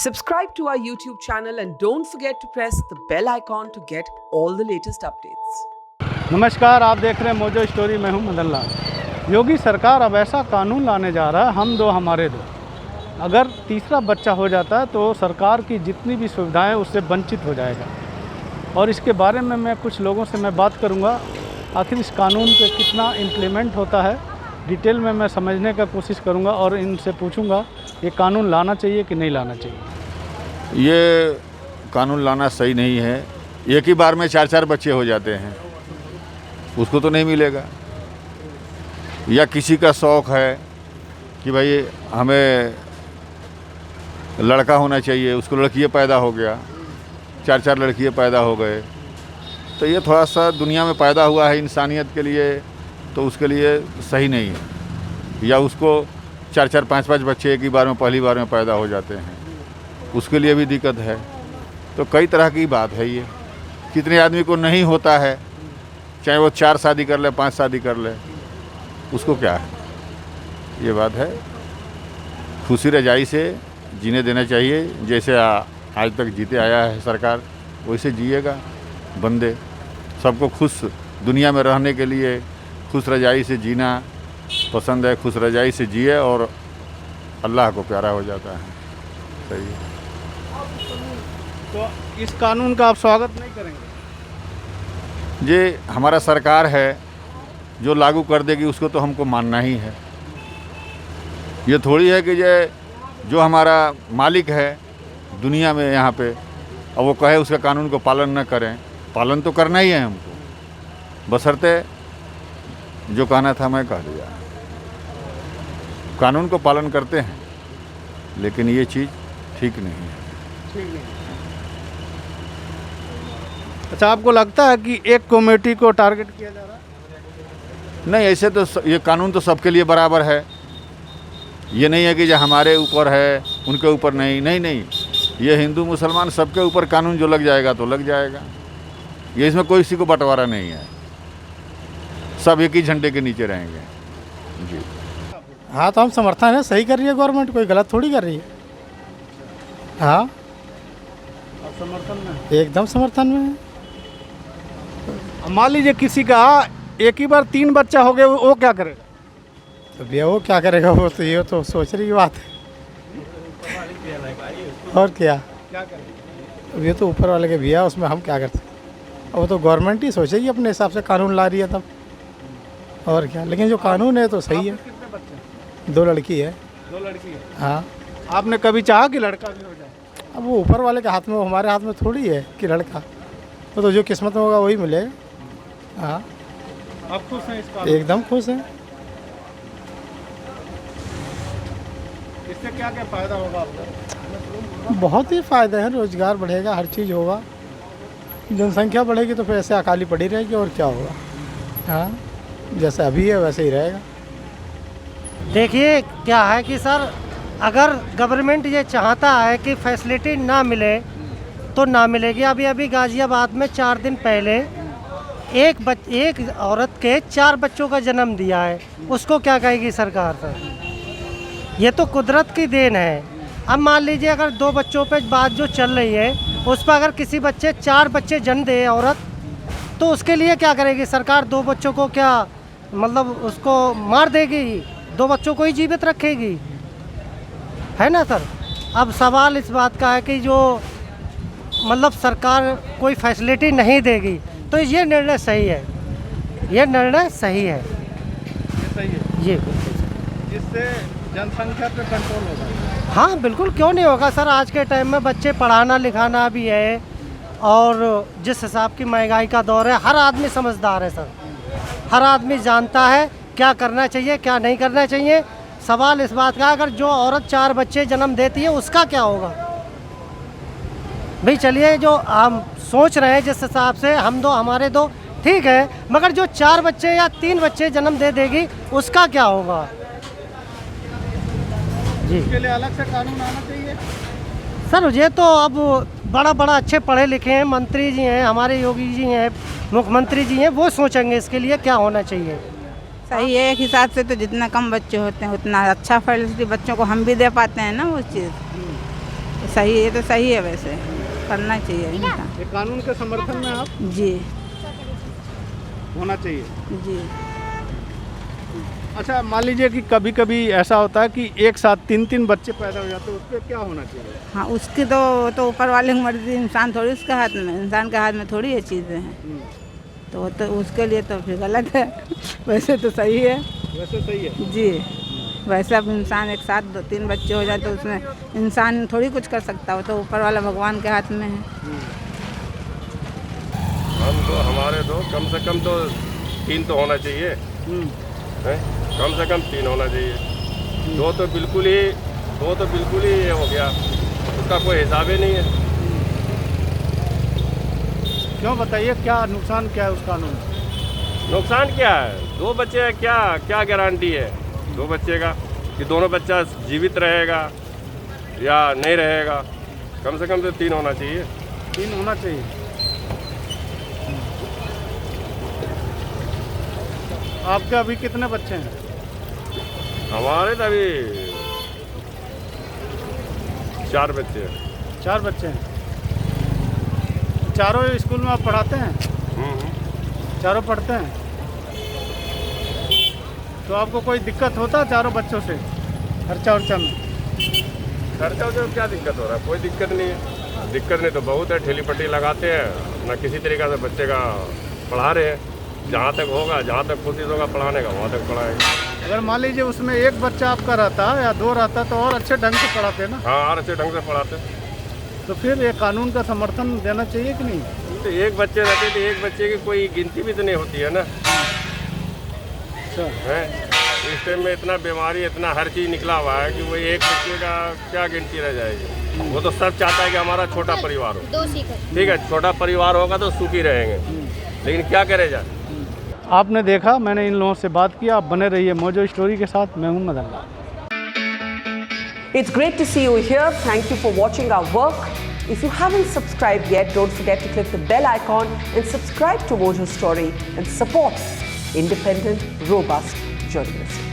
Subscribe to our YouTube channel and don't forget to press the bell icon to get all the latest updates. नमस्कार, आप देख रहे हैं mojo story. मैं हूं मदन लाल। योगी सरकार अब ऐसा कानून लाने जा रहा है, हम दो हमारे दो। अगर तीसरा बच्चा हो जाता है तो सरकार की जितनी भी सुविधाएं उससे वंचित हो जाएगा। और इसके बारे में मैं कुछ लोगों से मैं बात करूंगा, आखिर इस कानून पे कितना इम्प्लीमेंट होता है, डिटेल में मैं समझने का कोशिश करूंगा और इनसे पूछूंगा ये कानून लाना चाहिए कि नहीं लाना चाहिए। ये कानून लाना सही नहीं है। एक ही बार में 4-4 बच्चे हो जाते हैं, उसको तो नहीं मिलेगा। या किसी का शौक़ है कि भाई हमें लड़का होना चाहिए, उसको लड़कियाँ पैदा हो गया, 4-4 लड़कियाँ पैदा हो गए, तो ये थोड़ा सा दुनिया में पैदा हुआ है इंसानियत के लिए, तो उसके लिए सही नहीं है। या उसको 4-4, 5-5 बच्चे एक ही बार में पहली बार में पैदा हो जाते हैं, उसके लिए भी दिक्कत है। तो कई तरह की बात है ये। कितने आदमी को नहीं होता है, चाहे वो 4 शादी कर ले, 5 शादी कर ले, उसको क्या है। ये बात है, खुशी रजाई से जीने देना चाहिए। जैसे आज तक जीते आया है सरकार, वैसे जिएगा बंदे। सबको खुश दुनिया में रहने के लिए खुश रजाई से जीना पसंद है। खुश रजाई से जिए और अल्लाह को प्यारा हो जाता है। सही है। तो इस कानून का आप स्वागत नहीं करेंगे? ये हमारा सरकार है, जो लागू कर देगी उसको तो हमको मानना ही है। ये थोड़ी है कि ये जो हमारा मालिक है दुनिया में यहाँ पे, और वो कहे उसका कानून को पालन न करें। पालन तो करना ही है हमको, बशर्ते जो कहना था मैं कह दिया। कानून को पालन करते हैं, लेकिन ये चीज़ ठीक नहीं है। ठीक नहीं। अच्छा, आपको लगता है कि एक कमेटी को टारगेट किया जा रहा है? नहीं, ऐसे तो ये कानून तो सबके लिए बराबर है। ये नहीं है कि जो हमारे ऊपर है उनके ऊपर नहीं। नहीं, ये हिंदू मुसलमान सबके ऊपर कानून जो लग जाएगा तो लग जाएगा। ये इसमें कोई किसी को बंटवारा नहीं है, सब एक ही झंडे के नीचे रहेंगे जी। हाँ, तो हम समर्थन है, सही कर रही है गवर्नमेंट, कोई गलत थोड़ी कर रही है। हाँ, आप समर्थन में? एकदम समर्थन में है। अब मान लीजिए किसी का एक ही बार 3 बच्चा हो गया, वो क्या करेगा? तो भैया वो क्या करेगा, वो तो ये तो सोच रही बात है। और क्या करेगा? अब ये तो ऊपर वाले के भैया, उसमें हम क्या करते हैं। अब वो तो गवर्नमेंट ही सोचेगी, अपने हिसाब से कानून ला रही है तब। और क्या, लेकिन जो कानून है तो सही है। कितने बच्चे? 2 लड़की है। 2 लड़की है। हाँ, आपने कभी चाहा कि लड़का भी हो जाए? अब वो ऊपर वाले के हाथ में, हमारे हाथ में थोड़ी है कि लड़का। वो तो जो किस्मत में होगा वही मिलेगा। हाँ, आप खुश हैं इसका? एकदम खुश हैं। इससे क्या क्या फ़ायदा होगा आपको? बहुत ही फ़ायदे हैं, रोज़गार बढ़ेगा, हर चीज़ होगा। जनसंख्या बढ़ेगी तो फिर ऐसे अकाली पड़ी रहेगी, और क्या होगा। हाँ, जैसे अभी है वैसे ही रहेगा। देखिए क्या है कि सर, अगर गवर्नमेंट ये चाहता है कि फैसिलिटी ना मिले तो ना मिलेगी। अभी गाज़ियाबाद में 4 दिन पहले एक औरत के 4 बच्चों का जन्म दिया है, उसको क्या कहेगी सरकार सर? ये तो कुदरत की देन है। अब मान लीजिए अगर 2 बच्चों पे बात जो चल रही है, उस पर अगर किसी बच्चे 4 बच्चे जन्म दे औरत, तो उसके लिए क्या करेगी सरकार? 2 बच्चों को क्या मतलब उसको मार देगी? 2 बच्चों को ही जीवित रखेगी, है ना सर? अब सवाल इस बात का है कि जो मतलब सरकार कोई फैसिलिटी नहीं देगी, तो ये निर्णय सही है। ये निर्णय सही है, ये सही है। ये इससे जनसंख्या पे कंट्रोल होगा। हाँ बिल्कुल, क्यों नहीं होगा सर। आज के टाइम में बच्चे पढ़ाना लिखाना भी है, और जिस हिसाब की महंगाई का दौर है, हर आदमी समझदार है सर। हर आदमी जानता है क्या करना चाहिए, क्या नहीं करना चाहिए। सवाल इस बात का, अगर जो औरत 4 बच्चे जन्म देती है उसका क्या होगा भाई? चलिए, जो हम सोच रहे हैं जिस हिसाब से, हम 2 हमारे 2, ठीक है, मगर जो 4 बच्चे या 3 बच्चे जन्म दे देगी उसका क्या होगा जी? इसके लिए अलग से कानून आना चाहिए सर। ये तो अब बड़ा अच्छे पढ़े लिखे हैं, मंत्री जी हैं, हमारे योगी जी हैं, मुख्यमंत्री जी हैं, वो सोचेंगे इसके लिए क्या होना चाहिए। सही है। एक हिसाब से तो जितना कम बच्चे होते हैं उतना अच्छा फैसिलिटी बच्चों को हम भी दे पाते हैं ना वो चीज़। सही है, तो सही है, वैसे करना चाहिए इनका। ये कानून के समर्थन में आप जी होना चाहिए। जी। अच्छा, मान लीजिए कि कभी कभी ऐसा होता है कि एक साथ 3-3 बच्चे पैदा हो जाते हैं, उस पर क्या होना चाहिए? हाँ, उसकी तो ऊपर वाले की मर्जी, इंसान थोड़ी उसके हाथ में, इंसान के हाथ में थोड़ी ये चीज़ें हैं। तो वो तो उसके लिए तो फिर गलत है। वैसे तो सही है। वैसे सही है जी, वैसे अब इंसान एक साथ 2-3 बच्चे हो जाए तो उसमें इंसान थोड़ी कुछ कर सकता, हो तो ऊपर वाला भगवान के हाथ में है। हम तो हमारे तो कम से कम तो 3 तो होना चाहिए है? कम से कम 3 होना चाहिए। 2 तो बिल्कुल ही ये हो गया, उसका कोई हिसाब ही नहीं है। क्यों, बताइए क्या नुकसान क्या है उस कानून? नुकसान क्या है? 2 बच्चे है, क्या गारंटी है 2 बच्चे का कि दोनों बच्चा जीवित रहेगा या नहीं रहेगा? कम से कम तो 3 होना चाहिए। 3 होना चाहिए। आपके अभी कितने बच्चे हैं? हमारे तो अभी 4 बच्चे हैं। 4 बच्चे हैं। चारों स्कूल में आप पढ़ाते हैं? चारों पढ़ते हैं? तो आपको कोई दिक्कत होता है चारों बच्चों से खर्चा वर्चा में? खर्चा वर्चा में क्या दिक्कत हो रहा है? कोई दिक्कत नहीं है। दिक्कत नहीं तो बहुत है, ठेली पट्टी लगाते हैं ना, किसी तरीके से बच्चे का पढ़ा रहे हैं। जहाँ तक होगा, जहाँ तक कोशिश होगा पढ़ाने का, वहाँ तक पढ़ाएंगे। अगर मान लीजिए उसमें एक बच्चा आपका रहता या 2 रहता तो और अच्छे ढंग से पढ़ाते ना। हाँ, और अच्छे ढंग से पढ़ाते। तो फिर ये कानून का समर्थन देना चाहिए कि नहीं? तो एक बच्चे रहते तो एक बच्चे की कोई गिनती भी तो नहीं होती है ना। अच्छा, है इस टाइम में इतना बीमारी, इतना हर चीज़ निकला हुआ है कि वो एक बच्चे का क्या गिनती रह जाएगी। वो तो सब चाहता है कि हमारा छोटा परिवार हो। ठीक है, छोटा परिवार होगा तो सुखी रहेंगे, लेकिन क्या करे जाए। आपने देखा, मैंने इन लोगों से बात किया। आप बने रहिए मोजो स्टोरी के साथ। मैं हूं Madan Lal. It's great to see you here. Thank you for watching our work. If you haven't subscribed yet, don't forget to click the bell icon and subscribe to Mojo Story and support independent, robust journalism.